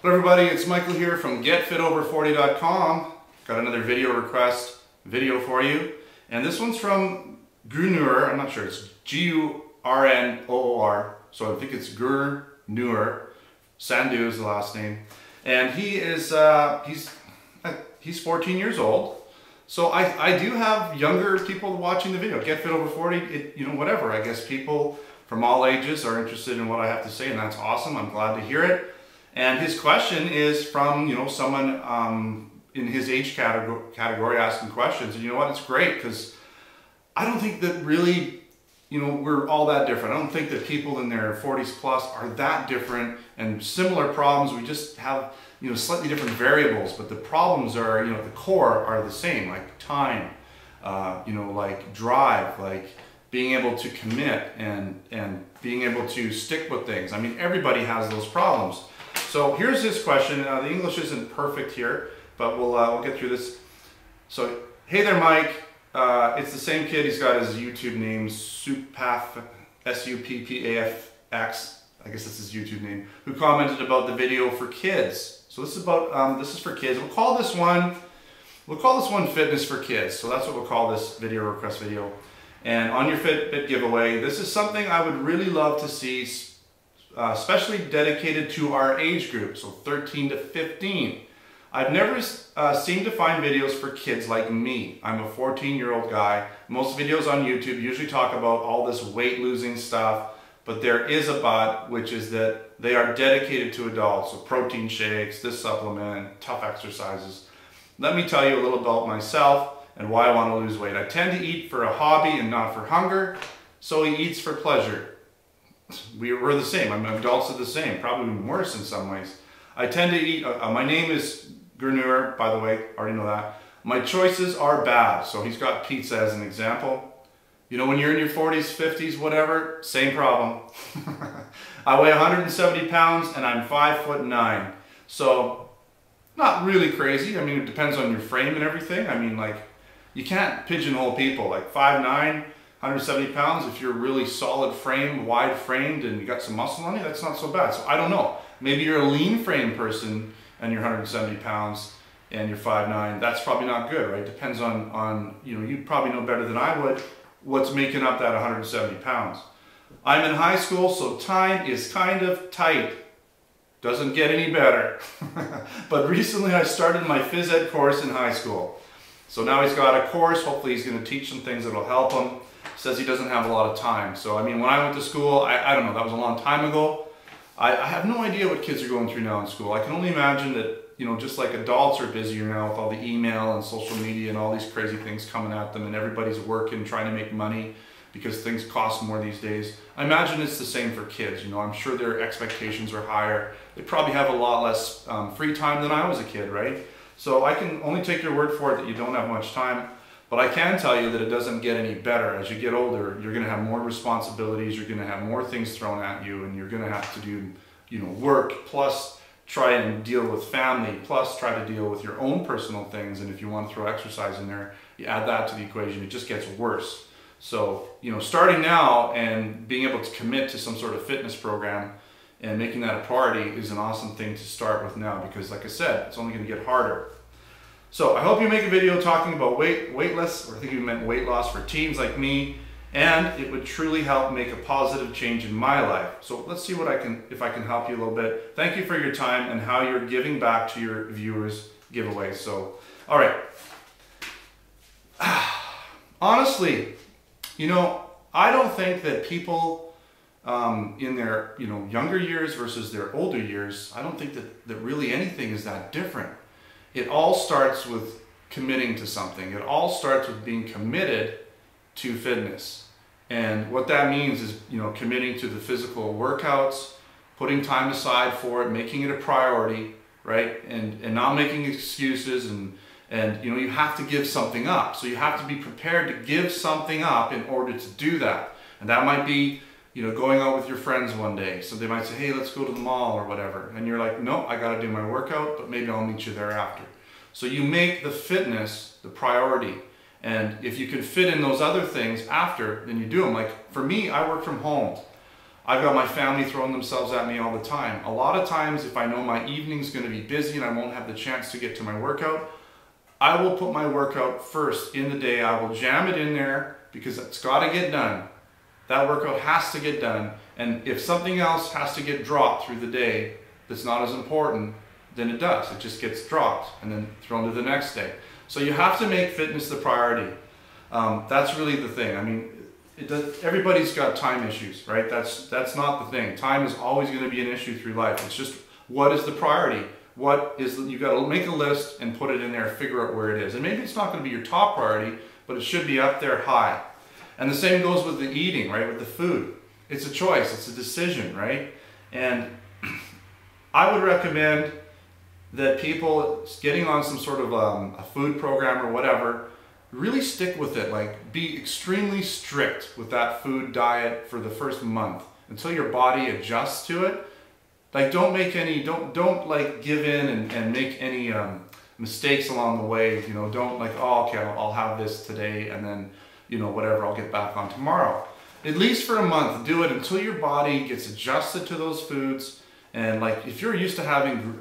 Hello everybody, it's Michael here from getfitover40.com. Got another video request video for you. And this one's from Grunnoor. I'm not sure, it's G-U-R-N-O-O-R. So I think it's Grunnoor. Sandhu is the last name. And he is, he's 14 years old. So I do have younger people watching the video. Get Fit Over 40, whatever. I guess people from all ages are interested in what I have to say, and that's awesome. I'm glad to hear it. And his question is from, someone in his age category asking questions. And you know what? It's great because I don't think that really, we're all that different. I don't think that people in their 40s plus are that different and similar problems. We just have, slightly different variables, but the problems are, the core are the same, like time, like drive, like being able to commit and being able to stick with things. I mean, everybody has those problems. So here's his question. The English isn't perfect here, but we'll get through this. So, hey there, Mike. It's the same kid. He's got his YouTube name, suppafx, S-U-P-P-A-F-X. I guess that's his YouTube name. Who commented about the video for kids. So this is about this is for kids. We'll call this one fitness for kids. So that's what we'll call this video request video. And on your Fitbit giveaway, this is something I would really love to see. Especially dedicated to our age group, so 13 to 15. I've never seemed to find videos for kids like me. I'm a 14-year-old guy. Most videos on YouTube usually talk about all this weight losing stuff, but there is a but, which is that they are dedicated to adults, so protein shakes, this supplement, tough exercises. Let me tell you a little about myself and why I want to lose weight. I tend to eat for a hobby and not for hunger, so he eats for pleasure. We're the same. I mean, adults are the same, probably even worse in some ways. I tend to eat, my name is Grunnoor, by the way, already know that. My choices are bad. So he's got pizza as an example. When you're in your 40s, 50s, whatever, same problem. I weigh 170 pounds and I'm 5'9". So not really crazy. I mean, it depends on your frame and everything. I mean, like, you can't pigeonhole people. Like 5'9", 170 pounds, if you're really solid frame, wide framed, and you got some muscle on you, that's not so bad. So I don't know. Maybe you're a lean frame person and you're 170 pounds and you're 5'9". That's probably not good, right? Depends on you probably know better than I would what's making up that 170 pounds. I'm in high school, so time is kind of tight. Doesn't get any better. But recently I started my phys ed course in high school. So now he's got a course. Hopefully he's going to teach some things that'll help him. Says he doesn't have a lot of time. So I mean, when I went to school, I don't know, that was a long time ago. I have no idea what kids are going through now in school. I can only imagine that, just like adults are busier now with all the email and social media and all these crazy things coming at them, and everybody's working, trying to make money because things cost more these days. I imagine it's the same for kids. I'm sure their expectations are higher. They probably have a lot less free time than I was a kid, right? So I can only take your word for it that you don't have much time. But I can tell you that it doesn't get any better. As you get older, you're going to have more responsibilities, you're going to have more things thrown at you, and you're going to have to do, work, plus try and deal with family, plus try to deal with your own personal things. And if you want to throw exercise in there, you add that to the equation, it just gets worse. So, starting now and being able to commit to some sort of fitness program and making that a priority is an awesome thing to start with now, because like I said, it's only going to get harder. So I hope you make a video talking about weight loss, or I think you meant weight loss for teens like me, and it would truly help make a positive change in my life. So let's see if I can help you a little bit. Thank you for your time and how you're giving back to your viewers giveaway. So, all right. Honestly, I don't think that people in their younger years versus their older years, I don't think that really anything is that different. It all starts with committing to something. It all starts with being committed to fitness. And what that means is, committing to the physical workouts, putting time aside for it, making it a priority, right? And not making excuses, and you have to give something up. So you have to be prepared to give something up in order to do that. And that might be, going out with your friends one day. So they might say, hey, let's go to the mall or whatever. And you're like, no, I got to do my workout, but maybe I'll meet you there after. So you make the fitness the priority. And if you can fit in those other things after, then you do them. Like for me, I work from home. I've got my family throwing themselves at me all the time. A lot of times, if I know my evening's going to be busy and I won't have the chance to get to my workout, I will put my workout first in the day. I will jam it in there because it's got to get done. That workout has to get done. And if something else has to get dropped through the day that's not as important, then it does. It just gets dropped and then thrown to the next day. So you have to make fitness the priority. That's really the thing. I mean, everybody's got time issues, right? That's not the thing. Time is always going to be an issue through life. It's just, what is the priority? You got to make a list and put it in there, figure out where it is. And maybe it's not going to be your top priority, but it should be up there high. And the same goes with the eating, right? With the food. It's a choice, it's a decision, right? And I would recommend that people getting on some sort of a food program or whatever, really stick with it. Like, be extremely strict with that food diet for the first month until your body adjusts to it. Like, don't make any, don't like give in and make any mistakes along the way. You know, don't like, oh, okay, I'll have this today and then, you know, whatever, I'll get back on tomorrow. At least for a month, do it until your body gets adjusted to those foods. And like, if you're used to having,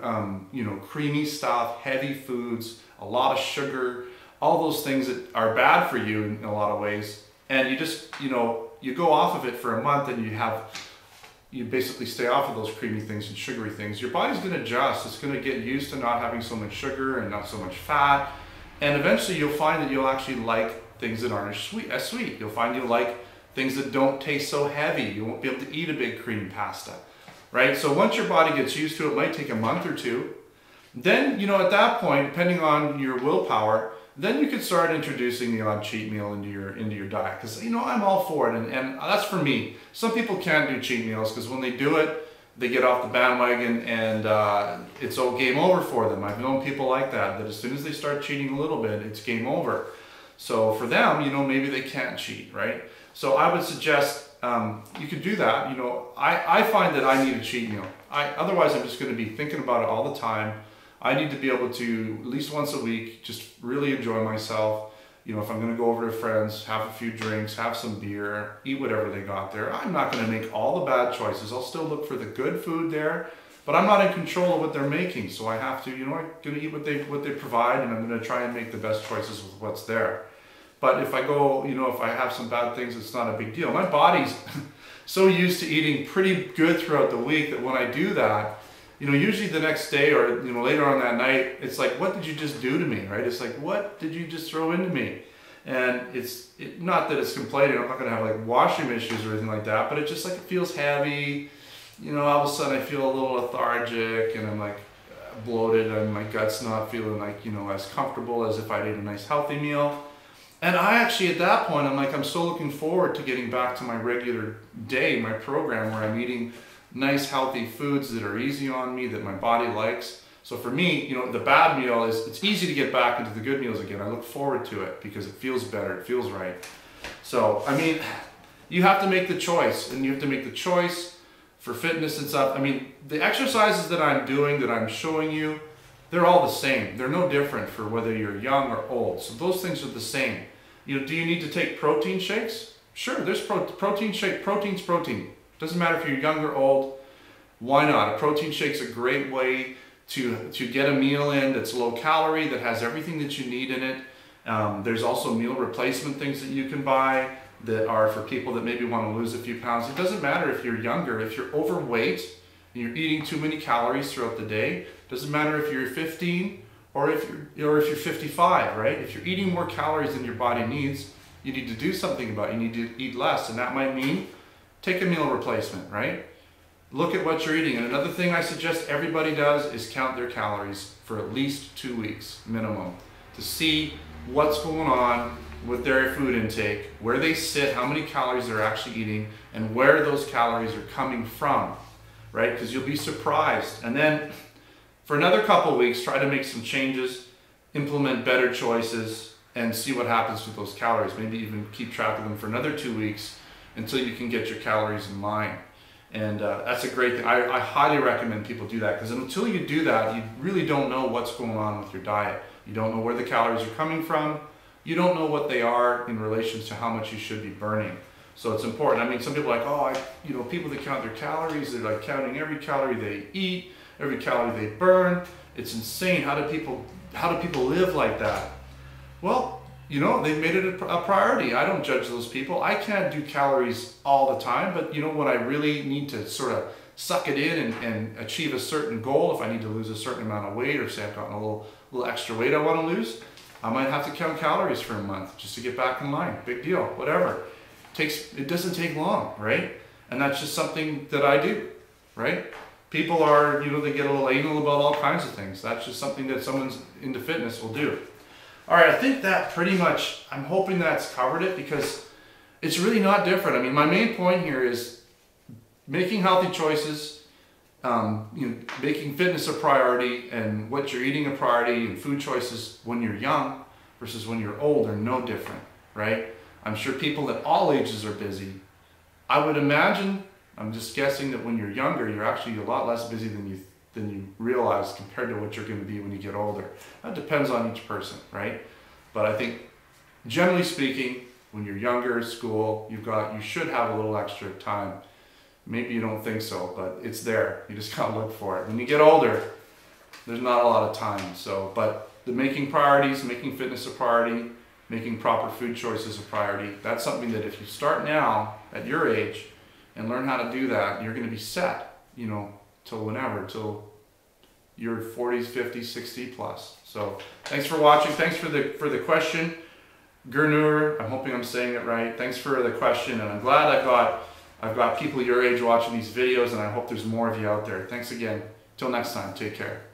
you know, creamy stuff, heavy foods, a lot of sugar, all those things that are bad for you in a lot of ways, and you just, you know, you go off of it for a month and you basically stay off of those creamy things and sugary things, your body's going to adjust. It's going to get used to not having so much sugar and not so much fat. And eventually you'll find that you'll actually like things that aren't as sweet. You'll find you like things that don't taste so heavy. You won't be able to eat a big cream pasta, right? So once your body gets used to it, it might take a month or two. Then, you know, at that point, depending on your willpower, then you could start introducing the odd cheat meal into your diet. Because, you know, I'm all for it, and that's for me. Some people can't do cheat meals because when they do it, they get off the bandwagon and it's all game over for them. I've known people like that as soon as they start cheating a little bit, it's game over. So for them, you know, maybe they can't cheat, right? So I would suggest you could do that. You know, I find that I need a cheat meal. Otherwise, I'm just going to be thinking about it all the time. I need to be able to, at least once a week, just really enjoy myself. You know, if I'm going to go over to friends, have a few drinks, have some beer, eat whatever they got there. I'm not going to make all the bad choices. I'll still look for the good food there, but I'm not in control of what they're making. So I have to, you know, I'm going to eat what they provide, and I'm going to try and make the best choices with what's there. But if I go, you know, if I have some bad things, it's not a big deal. My body's so used to eating pretty good throughout the week that when I do that, you know, usually the next day or, you know, later on that night, it's like, what did you just do to me, right? It's like, what did you just throw into me? And it's not that it's complaining. I'm not going to have like washroom issues or anything like that, but it just like, it feels heavy. You know, all of a sudden I feel a little lethargic and I'm like bloated and my gut's not feeling like, you know, as comfortable as if I'd ate a nice healthy meal. And I actually, at that point, I'm so looking forward to getting back to my regular day, my program where I'm eating nice healthy foods that are easy on me, that my body likes. So for me, you know, the bad meal is, it's easy to get back into the good meals again. I look forward to it because it feels better, it feels right. So, I mean, you have to make the choice, and you have to make the choice for fitness and stuff. I mean, the exercises that I'm doing, that I'm showing you, they're all the same. They're no different for whether you're young or old. So those things are the same. You know, do you need to take protein shakes? Sure, there's protein shake. Protein's protein. Doesn't matter if you're young or old. Why not? A protein shake's a great way to get a meal in that's low calorie, that has everything that you need in it. There's also meal replacement things that you can buy that are for people that maybe want to lose a few pounds. It doesn't matter if you're younger. If you're overweight and you're eating too many calories throughout the day, doesn't matter if you're 15 or if you're 55, right? If you're eating more calories than your body needs, you need to do something about it. You need to eat less, and that might mean take a meal replacement, right? Look at what you're eating. And another thing I suggest everybody does is count their calories for at least 2 weeks minimum to see what's going on with their food intake, where they sit, how many calories they're actually eating, and where those calories are coming from, right? Because you'll be surprised. And then for another couple of weeks, try to make some changes, implement better choices, and see what happens with those calories. Maybe even keep track of them for another 2 weeks until you can get your calories in line. And that's a great thing. I highly recommend people do that, because until you do that, you really don't know what's going on with your diet. You don't know where the calories are coming from. You don't know what they are in relation to how much you should be burning. So it's important. I mean, some people are like, oh, you know, people that count their calories, they're like counting every calorie they eat, every calorie they burn. It's insane. How do people live like that? Well, you know, they've made it a priority. I don't judge those people. I can't do calories all the time, but you know, when I really need to sort of suck it in and achieve a certain goal, if I need to lose a certain amount of weight, or say I've gotten a little extra weight I want to lose, I might have to count calories for a month just to get back in line. Big deal, whatever. It doesn't take long, right? And that's just something that I do, right? People are, you know, they get a little anal about all kinds of things. That's just something that someone's into fitness will do. All right, I think that pretty much, I'm hoping that's covered it, because it's really not different. I mean, my main point here is making healthy choices, you know, making fitness a priority, and what you're eating a priority, and food choices when you're young versus when you're old are no different, right? I'm sure people at all ages are busy. I would imagine, I'm just guessing, that when you're younger, you're actually a lot less busy than you realize compared to what you're going to be when you get older. That depends on each person, right? But I think, generally speaking, when you're younger, school, you should have a little extra time. Maybe you don't think so, but it's there. You just gotta look for it. When you get older, there's not a lot of time. So, but making priorities, making fitness a priority, making proper food choices a priority, that's something that if you start now at your age and learn how to do that, you're gonna be set, you know, till whenever, till your 40s, 50s, 60 plus. So thanks for watching. Thanks for the question, Gernur. I'm hoping I'm saying it right. Thanks for the question, and I'm glad I've got people your age watching these videos, and I hope there's more of you out there. Thanks again. Till next time, take care.